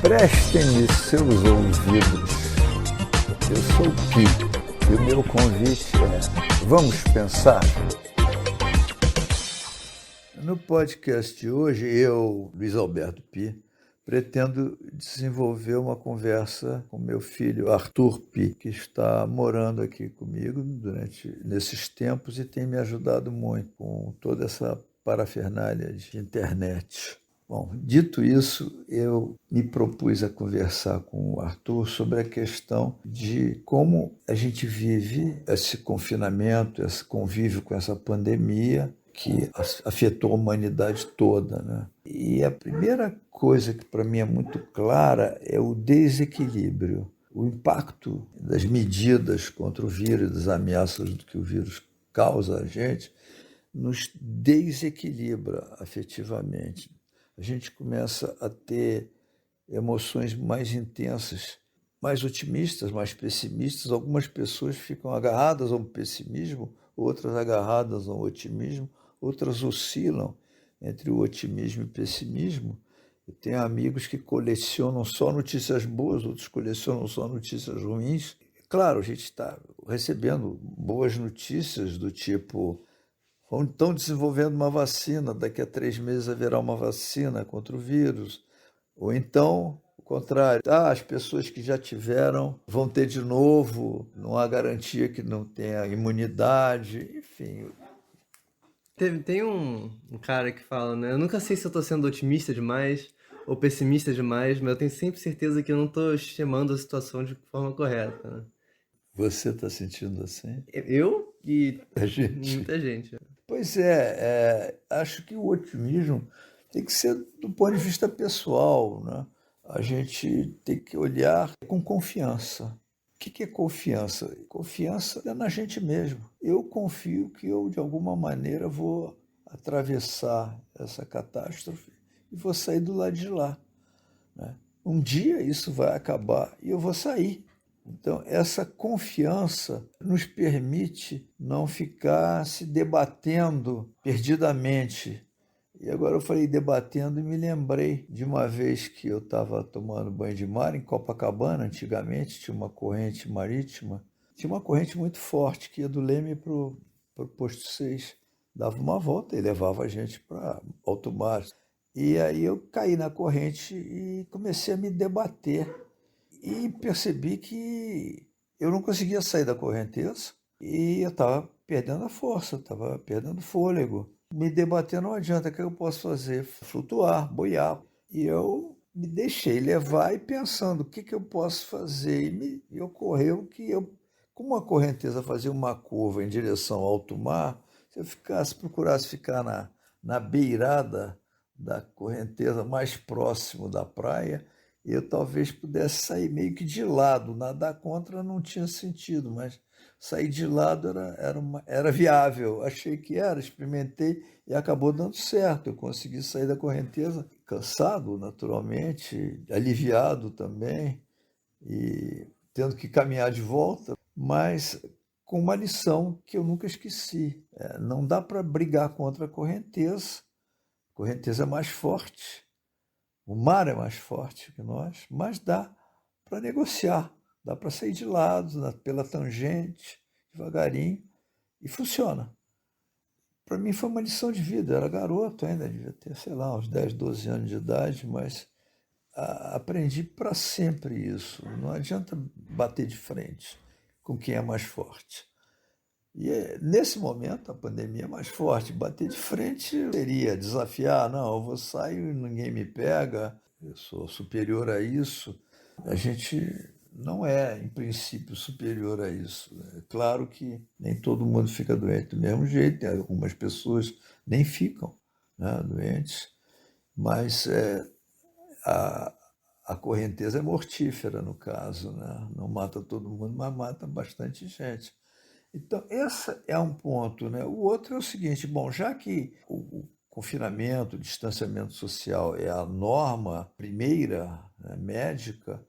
Prestem-me seus ouvidos. Eu sou o Pi e o meu convite é: vamos pensar? No podcast de hoje, eu, Luiz Alberto Pi, pretendo desenvolver uma conversa com meu filho Arthur Pi, que está morando aqui comigo nesses tempos e tem me ajudado muito com toda essa parafernália de internet. Bom, dito isso, eu me propus a conversar com o Arthur sobre a questão de como a gente vive esse confinamento, esse convívio com essa pandemia que afetou a humanidade toda, né? E a primeira coisa que para mim é muito clara é o desequilíbrio, o impacto das medidas contra o vírus, das ameaças do que o vírus causa a gente, nos desequilibra afetivamente. A gente começa a ter emoções mais intensas, mais otimistas, mais pessimistas. Algumas pessoas ficam agarradas ao pessimismo, outras agarradas ao otimismo, outras oscilam entre o otimismo e o pessimismo. Eu tenho amigos que colecionam só notícias boas, outros colecionam só notícias ruins. Claro, a gente está recebendo boas notícias do tipo: estão desenvolvendo uma vacina, daqui a 3 meses haverá uma vacina contra o vírus. Ou então, o contrário, as pessoas que já tiveram vão ter de novo, não há garantia que não tenha imunidade, enfim. Tem um cara que fala, né? Eu nunca sei se eu tô sendo otimista demais ou pessimista demais, mas eu tenho sempre certeza que eu não tô estimando a situação de forma correta, né? Você está sentindo assim? Eu e A gente. muita gente. Pois é, acho que o otimismo tem que ser do ponto de vista pessoal, né? A gente tem que olhar com confiança. O que é confiança? Confiança é na gente mesmo. Eu confio que eu, de alguma maneira, vou atravessar essa catástrofe e vou sair do lado de lá, né? Um dia isso vai acabar e eu vou sair. Então, essa confiança nos permite não ficar se debatendo perdidamente. E agora eu falei debatendo e me lembrei de uma vez que eu estava tomando banho de mar em Copacabana. Antigamente tinha uma corrente marítima, tinha uma corrente muito forte que ia do Leme para o posto 6. Dava uma volta e levava a gente para alto mar. E aí eu caí na corrente e comecei a me debater e percebi que eu não conseguia sair da correnteza e eu estava perdendo a força, estava perdendo fôlego. Me debater não adianta, o que eu posso fazer? Flutuar, boiar. E eu me deixei levar e pensando, o que eu posso fazer? E ocorreu que como a correnteza fazia uma curva em direção ao alto mar, se eu procurasse ficar na beirada da correnteza, mais próximo da praia, eu talvez pudesse sair meio que de lado. Nadar contra não tinha sentido, mas sair de lado era viável. Achei que era, experimentei e acabou dando certo. Eu consegui sair da correnteza cansado, naturalmente, aliviado também, e tendo que caminhar de volta, mas com uma lição que eu nunca esqueci. Não dá para brigar contra a correnteza é mais forte. O mar é mais forte que nós, mas dá para negociar, dá para sair de lado, pela tangente, devagarinho, e funciona. Para mim foi uma lição de vida, eu era garoto ainda, devia ter, sei lá, uns 10, 12 anos de idade, mas aprendi para sempre isso. Não adianta bater de frente com quem é mais forte. E nesse momento a pandemia é mais forte. Bater de frente seria desafiar, não, eu vou sair e ninguém me pega, eu sou superior a isso. A gente não é, em princípio, superior a isso. É claro que nem todo mundo fica doente do mesmo jeito, algumas pessoas nem ficam, né, doentes, mas a, a correnteza é mortífera no caso, né? Não mata todo mundo, mas mata bastante gente. Então, esse é um ponto, né? O outro é o seguinte: bom, já que o confinamento, o distanciamento social é a norma primeira, né, médica,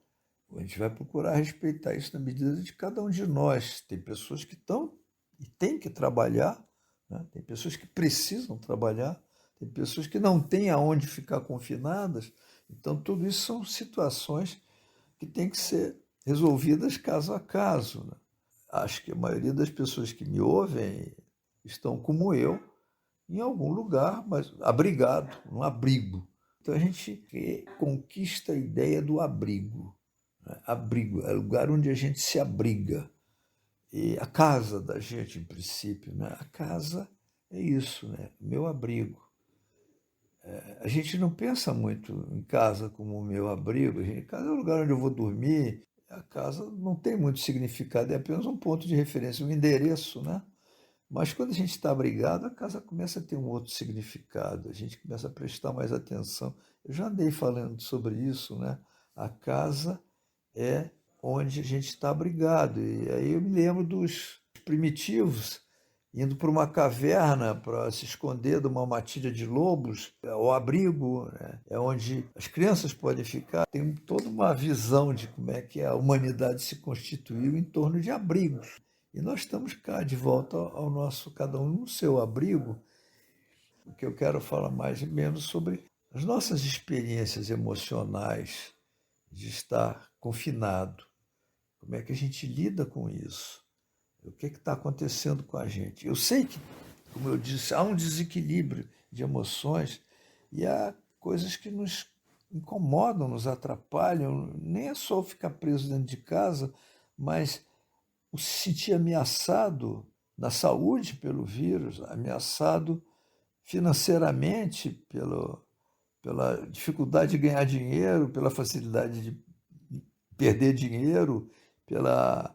a gente vai procurar respeitar isso na medida de cada um de nós. Tem pessoas que estão e têm que trabalhar, né? Tem pessoas que precisam trabalhar, tem pessoas que não têm aonde ficar confinadas. Então, tudo isso são situações que têm que ser resolvidas caso a caso, né? Acho que a maioria das pessoas que me ouvem estão como eu, em algum lugar, mas abrigado, num abrigo. Então a gente conquista a ideia do abrigo, né? Abrigo é o lugar onde a gente se abriga. E a casa da gente, em princípio, né? A casa é isso, né? Meu abrigo. A gente não pensa muito em casa como o meu abrigo. Casa é o lugar onde eu vou dormir. A casa não tem muito significado, é apenas um ponto de referência, um endereço, né? Mas quando a gente está abrigado, a casa começa a ter um outro significado, a gente começa a prestar mais atenção. Eu já andei falando sobre isso, né? A casa é onde a gente está abrigado. E aí eu me lembro dos primitivos indo para uma caverna para se esconder de uma matilha de lobos. O abrigo, né? É onde as crianças podem ficar. Tem toda uma visão de como é que a humanidade se constituiu em torno de abrigos. E nós estamos cá de volta ao nosso, cada um no seu abrigo, porque eu quero falar mais e menos sobre as nossas experiências emocionais de estar confinado. Como é que a gente lida com isso? O que está acontecendo com a gente? Eu sei que, como eu disse, há um desequilíbrio de emoções e há coisas que nos incomodam, nos atrapalham. Nem é só ficar preso dentro de casa, mas o se sentir ameaçado na saúde pelo vírus, ameaçado financeiramente pela dificuldade de ganhar dinheiro, pela facilidade de perder dinheiro, pela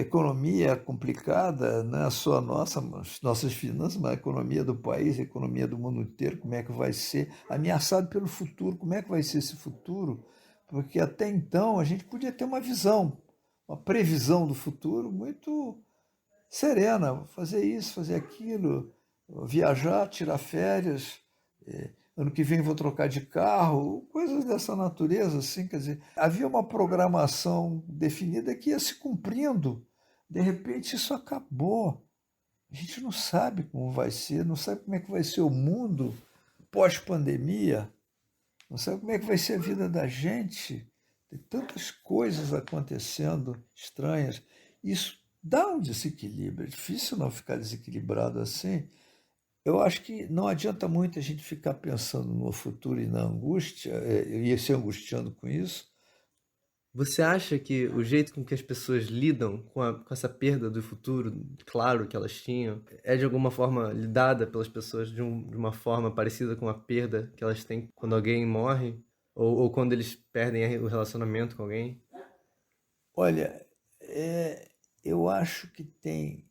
economia complicada, não é só a nossas finanças, mas a economia do país, a economia do mundo inteiro, como é que vai ser, ameaçado pelo futuro, como é que vai ser esse futuro, porque até então a gente podia ter uma visão, uma previsão do futuro muito serena, fazer isso, fazer aquilo, viajar, tirar férias, ano que vem vou trocar de carro, coisas dessa natureza, assim, quer dizer, havia uma programação definida que ia se cumprindo, de repente isso acabou. A gente não sabe como vai ser, não sabe como é que vai ser o mundo pós-pandemia, não sabe como é que vai ser a vida da gente. Tem tantas coisas acontecendo estranhas. Isso dá um desequilíbrio. É difícil não ficar desequilibrado assim. Eu acho que não adianta muito a gente ficar pensando no futuro e na angústia, e se angustiando com isso. Você acha que o jeito com que as pessoas lidam com essa perda do futuro, claro, que elas tinham, é de alguma forma lidada pelas pessoas de uma forma parecida com a perda que elas têm quando alguém morre? Ou quando eles perdem o relacionamento com alguém? Olha, eu acho que tem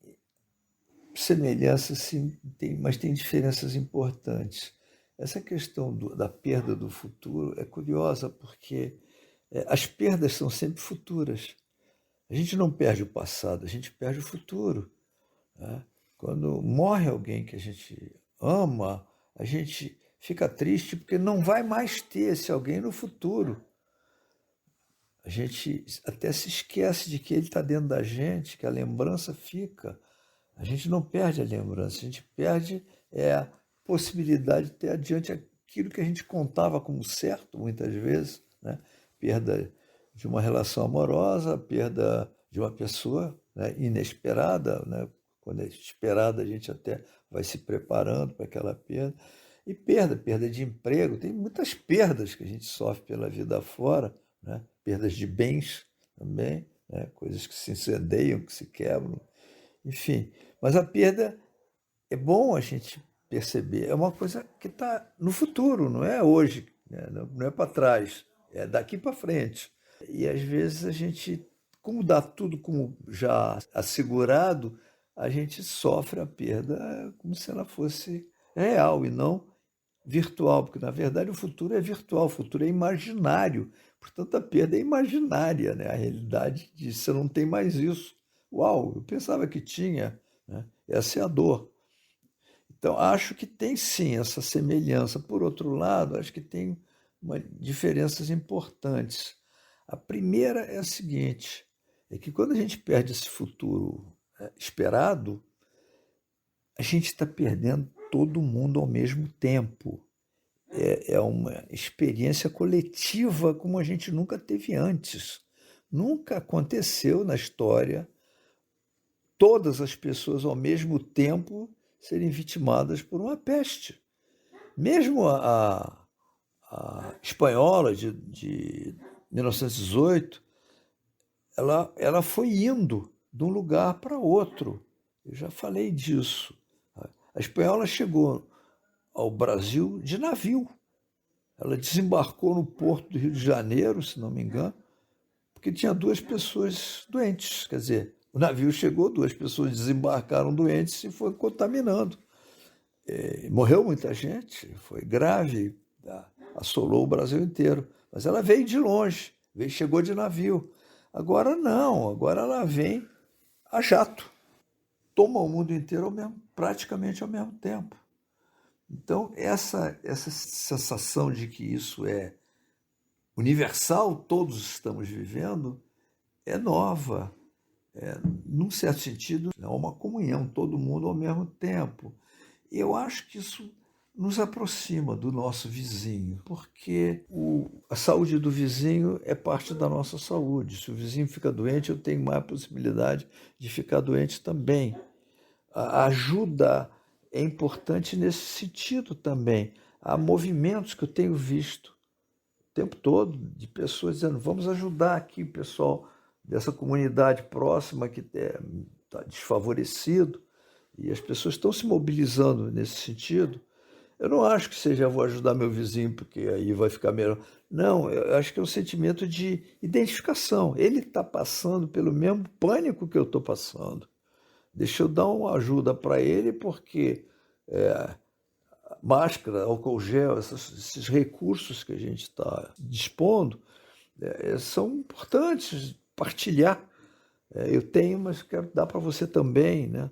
semelhanças, sim, mas tem diferenças importantes. Essa questão da perda do futuro é curiosa porque as perdas são sempre futuras. A gente não perde o passado, a gente perde o futuro, né? Quando morre alguém que a gente ama, a gente fica triste porque não vai mais ter esse alguém no futuro. A gente até se esquece de que ele está dentro da gente, que a lembrança fica. A gente não perde a lembrança, a gente perde a possibilidade de ter adiante aquilo que a gente contava como certo, muitas vezes, né? Perda de uma relação amorosa, perda de uma pessoa, né, inesperada, né? Quando é esperada, a gente até vai se preparando para aquela perda. E perda de emprego, tem muitas perdas que a gente sofre pela vida fora, né? Perdas de bens também, né? Coisas que se incendeiam, que se quebram, enfim. Mas a perda é bom a gente perceber, é uma coisa que está no futuro, não é hoje, né? Não é para trás, é daqui para frente. E às vezes a gente, como dá tudo como já assegurado, a gente sofre a perda como se ela fosse real e não virtual, porque na verdade o futuro é virtual, o futuro é imaginário, portanto a perda é imaginária, né? A realidade diz, você não tem mais isso. Uau, eu pensava que tinha, né? Essa é a dor. Então acho que tem sim essa semelhança. Por outro lado, acho que tem diferenças importantes. A primeira é a seguinte, é que quando a gente perde esse futuro esperado, a gente está perdendo todo mundo ao mesmo tempo. É uma experiência coletiva como a gente nunca teve antes. Nunca aconteceu na história todas as pessoas ao mesmo tempo serem vitimadas por uma peste. Mesmo a espanhola de 1918, ela foi indo de um lugar para outro. Eu já falei disso. A espanhola chegou ao Brasil de navio. Ela desembarcou no porto do Rio de Janeiro, se não me engano, porque tinha 2 pessoas doentes. Quer dizer, o navio chegou, 2 pessoas desembarcaram doentes e foi contaminando. Morreu muita gente, foi grave, assolou o Brasil inteiro. Mas ela veio de longe, chegou de navio. Agora não, agora ela vem a jato. Toma o mundo inteiro praticamente ao mesmo tempo. Então, essa sensação de que isso é universal, todos estamos vivendo, é nova. Num certo sentido, é uma comunhão, todo mundo ao mesmo tempo. Eu acho que isso nos aproxima do nosso vizinho, porque a saúde do vizinho é parte da nossa saúde. Se o vizinho fica doente, eu tenho mais possibilidade de ficar doente também. A ajuda é importante nesse sentido também. Há movimentos que eu tenho visto o tempo todo de pessoas dizendo: vamos ajudar aqui o pessoal dessa comunidade próxima que está desfavorecido, e as pessoas estão se mobilizando nesse sentido. Eu não acho que seja vou ajudar meu vizinho porque aí vai ficar melhor. Não, eu acho que é um sentimento de identificação. Ele está passando pelo mesmo pânico que eu estou passando. Deixa eu dar uma ajuda para ele, porque máscara, álcool gel, esses recursos que a gente está dispondo são importantes partilhar. Eu tenho, mas quero dar para você também, né?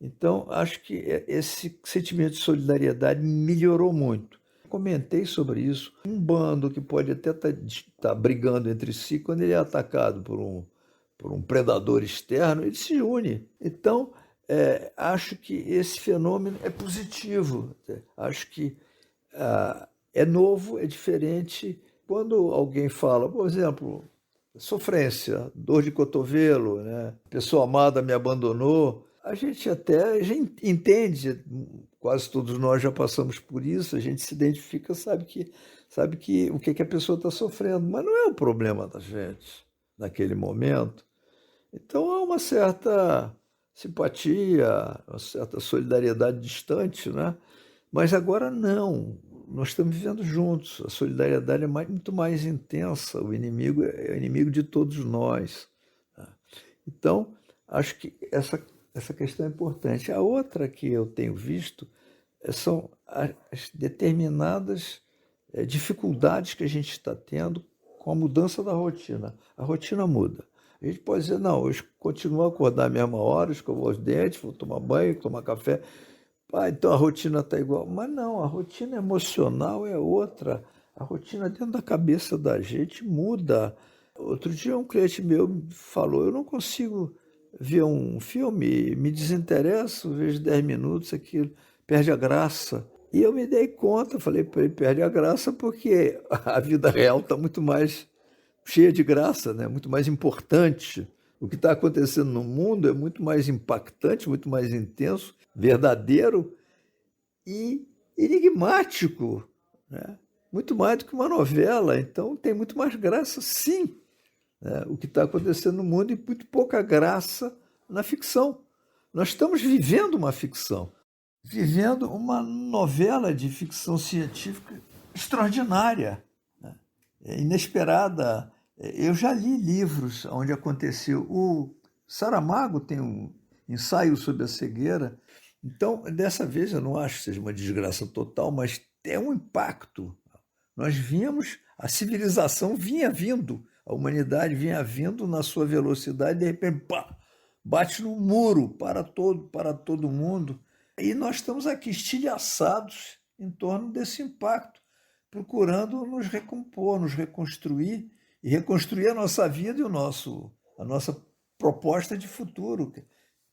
Então, acho que esse sentimento de solidariedade melhorou muito. Comentei sobre isso. Um bando que pode até estar brigando entre si, quando ele é atacado por um predador externo, ele se une. Então, acho que esse fenômeno é positivo. Acho que é novo, é diferente. Quando alguém fala, por exemplo, sofrência, dor de cotovelo, né? Pessoa amada me abandonou, a gente entende, quase todos nós já passamos por isso, a gente se identifica, sabe que o que a pessoa está sofrendo, mas não é o problema da gente naquele momento. Então há uma certa simpatia, uma certa solidariedade distante, né? Mas agora não, nós estamos vivendo juntos, a solidariedade é muito mais intensa, o inimigo é o inimigo de todos nós. Né? Então, acho que essa questão é importante. A outra que eu tenho visto são as determinadas dificuldades que a gente está tendo com a mudança da rotina. A rotina muda. A gente pode dizer, não, eu continuo a acordar à mesma hora, escovar os dentes, vou tomar banho, tomar café. Então a rotina está igual. Mas não, a rotina emocional é outra. A rotina dentro da cabeça da gente muda. Outro dia um cliente meu falou, eu não consigo ver um filme, me desinteresso, vejo 10 minutos, aquilo perde a graça. E eu me dei conta, falei para ele, perde a graça porque a vida real está muito mais cheia de graça, né? Muito mais importante. O que está acontecendo no mundo é muito mais impactante, muito mais intenso, verdadeiro e enigmático, né? Muito mais do que uma novela. Então tem muito mais graça, sim, né? O que está acontecendo no mundo, e muito pouca graça na ficção. Nós estamos vivendo uma ficção, vivendo uma novela de ficção científica extraordinária, né? Inesperada. Eu já li livros onde aconteceu. O Saramago tem um ensaio sobre a cegueira. Então, dessa vez, eu não acho que seja uma desgraça total, mas é um impacto. Nós vínhamos, a civilização vinha vindo, a humanidade vinha vindo na sua velocidade, de repente, pá, bate no muro para todo mundo. E nós estamos aqui estilhaçados em torno desse impacto, procurando nos recompor, nos reconstruir, e reconstruir a nossa vida e a nossa proposta de futuro.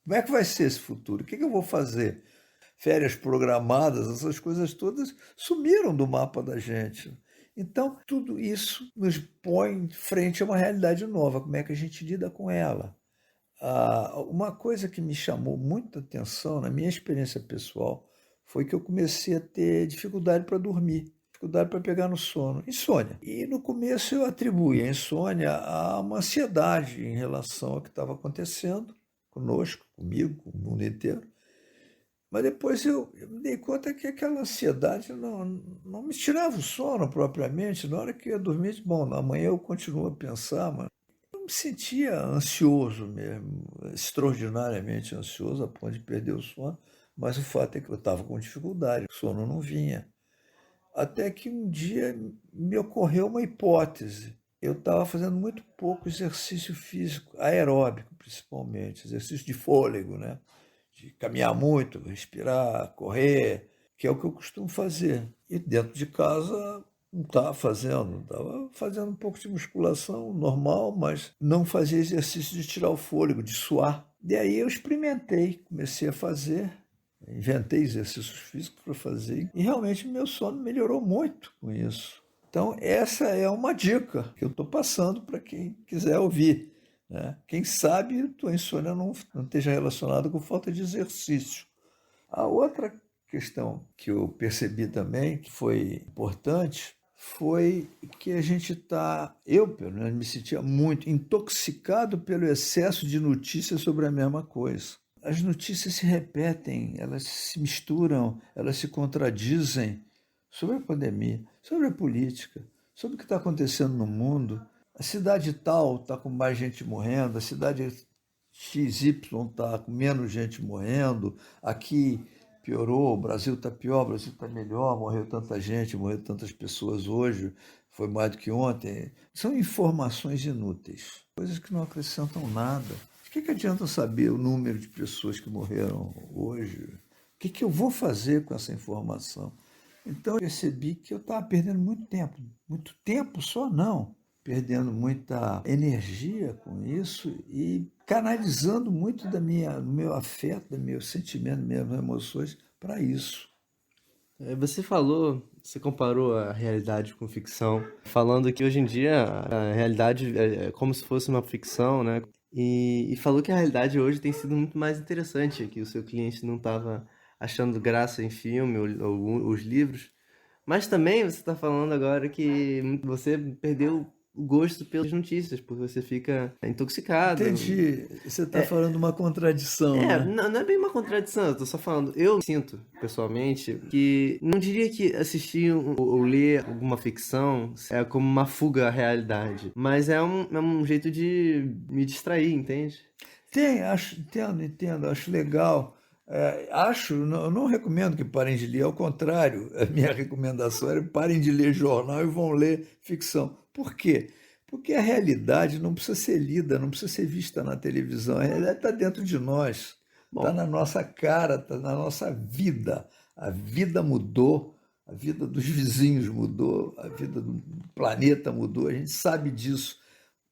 Como é que vai ser esse futuro? O que eu vou fazer? férias programadas, essas coisas todas sumiram do mapa da gente. Então, tudo isso nos põe frente a uma realidade nova. Como é que a gente lida com ela? Uma coisa que me chamou muita atenção na minha experiência pessoal foi que eu comecei a ter dificuldade para dormir, dificuldade para pegar no sono, insônia. E no começo eu atribuí a insônia a uma ansiedade em relação ao que estava acontecendo conosco, comigo, com o mundo inteiro. Mas depois eu me dei conta que aquela ansiedade não me tirava o sono propriamente. Na hora que eu ia dormir, bom, amanhã eu continuo a pensar, mas eu me sentia ansioso mesmo, extraordinariamente ansioso, a ponto de perder o sono. Mas o fato é que eu estava com dificuldade, o sono não vinha. Até que um dia me ocorreu uma hipótese. Eu estava fazendo muito pouco exercício físico, aeróbico principalmente, exercício de fôlego, né? De caminhar muito, respirar, correr, que é o que eu costumo fazer. E dentro de casa não estava fazendo um pouco de musculação normal, mas não fazia exercício de tirar o fôlego, de suar. E aí eu experimentei, comecei a fazer, inventei exercícios físicos para fazer e realmente meu sono melhorou muito com isso. Então essa é uma dica que eu estou passando para quem quiser ouvir. Né? Quem sabe tua insônia não esteja relacionada com falta de exercício. A outra questão que eu percebi também, que foi importante, foi que a gente eu pelo menos me sentia muito intoxicado pelo excesso de notícias sobre a mesma coisa. As notícias se repetem, elas se misturam, elas se contradizem sobre a pandemia, sobre a política, sobre o que está acontecendo no mundo. A cidade tal está com mais gente morrendo, a cidade XY está com menos gente morrendo, aqui piorou, o Brasil está pior, o Brasil está melhor, morreu tanta gente, morreu tantas pessoas hoje, foi mais do que ontem. São informações inúteis, coisas que não acrescentam nada. O que adianta saber o número de pessoas que morreram hoje? O que eu vou fazer com essa informação? Então eu percebi que eu estava perdendo muito tempo só não, perdendo muita energia com isso e canalizando muito do meu afeto, do meu sentimento, das minhas emoções para isso. Você comparou a realidade com ficção, falando que hoje em dia a realidade é como se fosse uma ficção, né? E falou que a realidade hoje tem sido muito mais interessante, que o seu cliente não estava achando graça em filme ou os livros. Mas também você está falando agora que você perdeu o gosto pelas notícias, porque você fica intoxicado. Entendi. Você está falando uma contradição, né? Não é bem uma contradição, eu tô só falando. Eu sinto, pessoalmente, que não diria que assistir ou ler alguma ficção é como uma fuga à realidade, mas é um jeito de me distrair, entende? Entendo, acho legal. Eu não recomendo que parem de ler, ao contrário, a minha recomendação era parem de ler jornal e vão ler ficção. Por quê? Porque a realidade não precisa ser lida, não precisa ser vista na televisão, a realidade está dentro de nós, está na nossa cara, está na nossa vida. A vida mudou, a vida dos vizinhos mudou, a vida do planeta mudou, a gente sabe disso.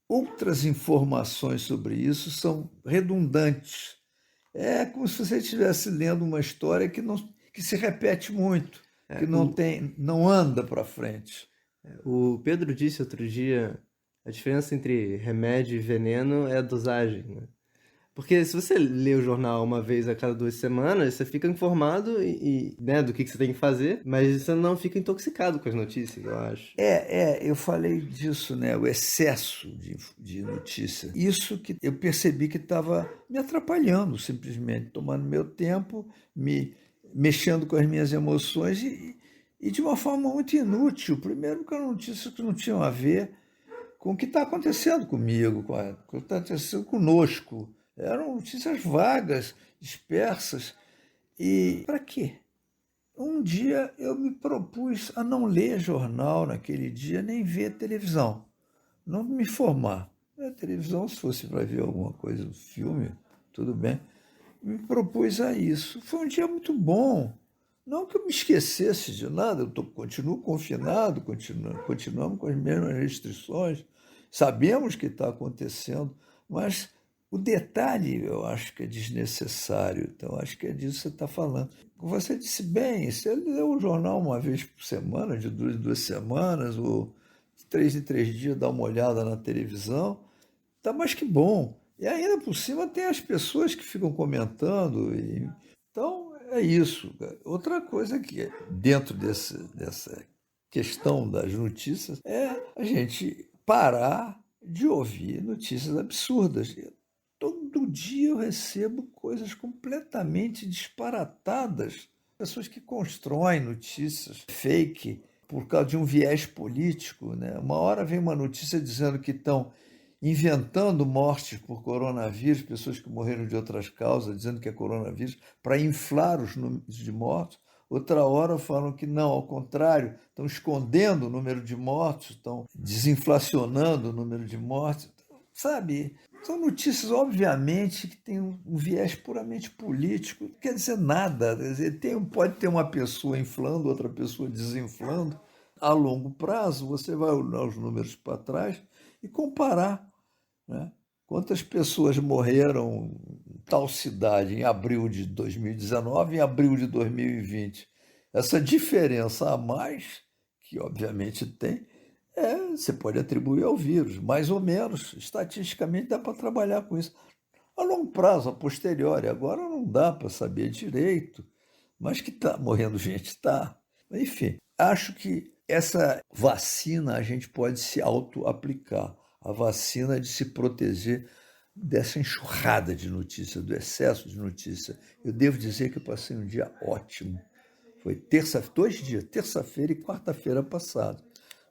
Outras informações sobre isso são redundantes. É como se você estivesse lendo uma história que se repete muito, que não anda para frente. O Pedro disse outro dia, a diferença entre remédio e veneno é a dosagem, né? Porque se você lê o jornal uma vez a cada 2 semanas, você fica informado né, do que você tem que fazer, mas você não fica intoxicado com as notícias, eu acho. Eu falei disso, né? O excesso de notícia. Isso que eu percebi que estava me atrapalhando, simplesmente, tomando meu tempo, mexendo com as minhas emoções e de uma forma muito inútil. Primeiro, porque eram notícias que não tinham a ver com o que está acontecendo comigo, com o que está acontecendo conosco. Eram notícias vagas, dispersas. E para quê? Um dia eu me propus a não ler jornal naquele dia, nem ver televisão, não me informar. A televisão, se fosse para ver alguma coisa, um filme, tudo bem. Me propus a isso. Foi um dia muito bom. Não que eu me esquecesse de nada, continuo confinado, continuamos com as mesmas restrições, sabemos o que está acontecendo, mas O detalhe, eu acho que é desnecessário, então acho que é disso que você está falando. Você disse bem, você lê o jornal uma vez por semana, de 2 em 2 semanas, ou de 3 em 3 dias, dá uma olhada na televisão, tá mais que bom. E ainda por cima tem as pessoas que ficam comentando. Então é isso. Outra coisa que dentro dessa questão das notícias é a gente parar de ouvir notícias absurdas. Todo dia eu recebo coisas completamente disparatadas. Pessoas que constroem notícias fake por causa de um viés político, né? Uma hora vem uma notícia dizendo que estão inventando mortes por coronavírus, pessoas que morreram de outras causas, dizendo que é coronavírus, para inflar os números de mortos. Outra hora falam que não, ao contrário, estão escondendo o número de mortos, estão desinflacionando o número de mortes. Sabe, são notícias, obviamente, que têm um viés puramente político. Não quer dizer nada. Quer dizer, pode ter uma pessoa inflando, outra pessoa desinflando. A longo prazo, você vai olhar os números para trás e comparar, né? Quantas pessoas morreram em tal cidade em abril de 2019 e em abril de 2020? Essa diferença a mais, que obviamente tem, você pode atribuir ao vírus, mais ou menos. Estatisticamente dá para trabalhar com isso. A longo prazo, a posteriori, agora não dá para saber direito, mas que está morrendo gente, está. Enfim, acho que essa vacina a gente pode se auto-aplicar. A vacina de se proteger dessa enxurrada de notícias, do excesso de notícias. Eu devo dizer que eu passei um dia ótimo. Foi 2 dias, terça-feira e quarta-feira passada.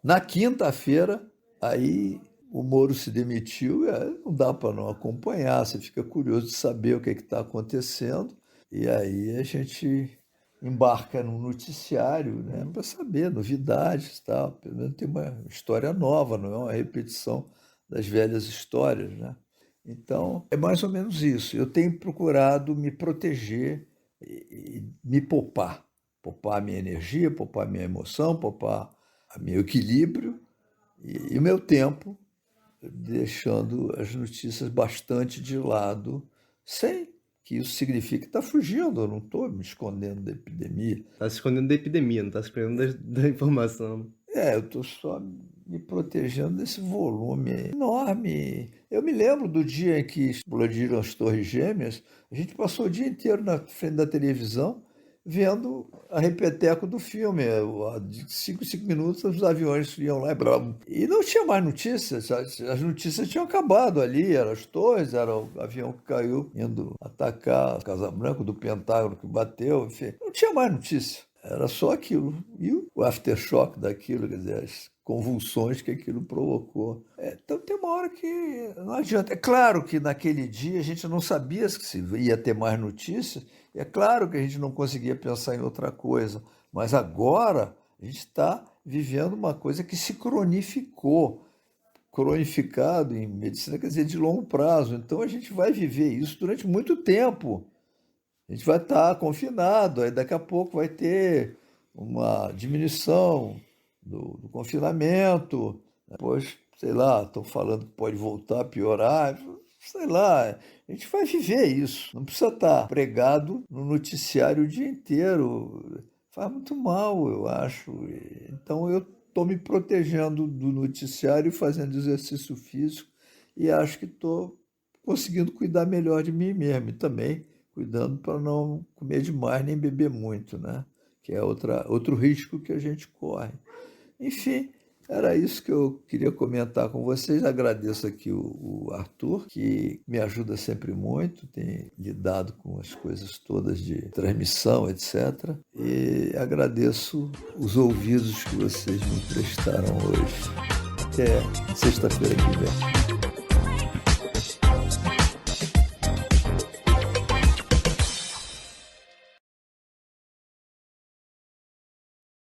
Na quinta-feira, aí o Moro se demitiu, não dá para não acompanhar, você fica curioso de saber o que está acontecendo, e aí a gente embarca num noticiário, né, para saber novidades, tal. Pelo menos tem uma história nova, não é uma repetição das velhas histórias, né? Então, é mais ou menos isso. Eu tenho procurado me proteger e me poupar. Poupar a minha energia, poupar a minha emoção, poupar o meu equilíbrio e o meu tempo, deixando as notícias bastante de lado, sem que isso signifique estar fugindo. Eu não estou me escondendo da epidemia. Está se escondendo da epidemia, não está se escondendo da informação. Eu estou só me protegendo desse volume enorme. Eu me lembro do dia em que explodiram as Torres Gêmeas, a gente passou o dia inteiro na frente da televisão vendo a repeteco do filme. De 5 em 5 minutos os aviões iam lá e não tinha mais notícias. As notícias tinham acabado ali, eram as torres, era o avião que caiu indo atacar a Casa Branca, do Pentágono que bateu, enfim. Não tinha mais notícia. Era só aquilo. E o aftershock daquilo, quer dizer, as convulsões que aquilo provocou. Então tem uma hora que não adianta. É claro que naquele dia a gente não sabia se ia ter mais notícias, é claro que a gente não conseguia pensar em outra coisa, mas agora a gente está vivendo uma coisa que se cronificou. Cronificado em medicina quer dizer de longo prazo. Então a gente vai viver isso durante muito tempo. A gente vai estar confinado, aí daqui a pouco vai ter uma diminuição do confinamento, depois, sei lá, estão falando que pode voltar a piorar, sei lá, a gente vai viver isso, não precisa estar pregado no noticiário o dia inteiro, faz muito mal, eu acho. Então eu estou me protegendo do noticiário, fazendo exercício físico e acho que estou conseguindo cuidar melhor de mim mesmo e também cuidando para não comer demais nem beber muito, né? Que é outro risco que a gente corre. Enfim, era isso que eu queria comentar com vocês. Agradeço aqui o Arthur, que me ajuda sempre muito, tem lidado com as coisas todas de transmissão, etc. E agradeço os ouvidos que vocês me prestaram hoje. Até sexta-feira que vem.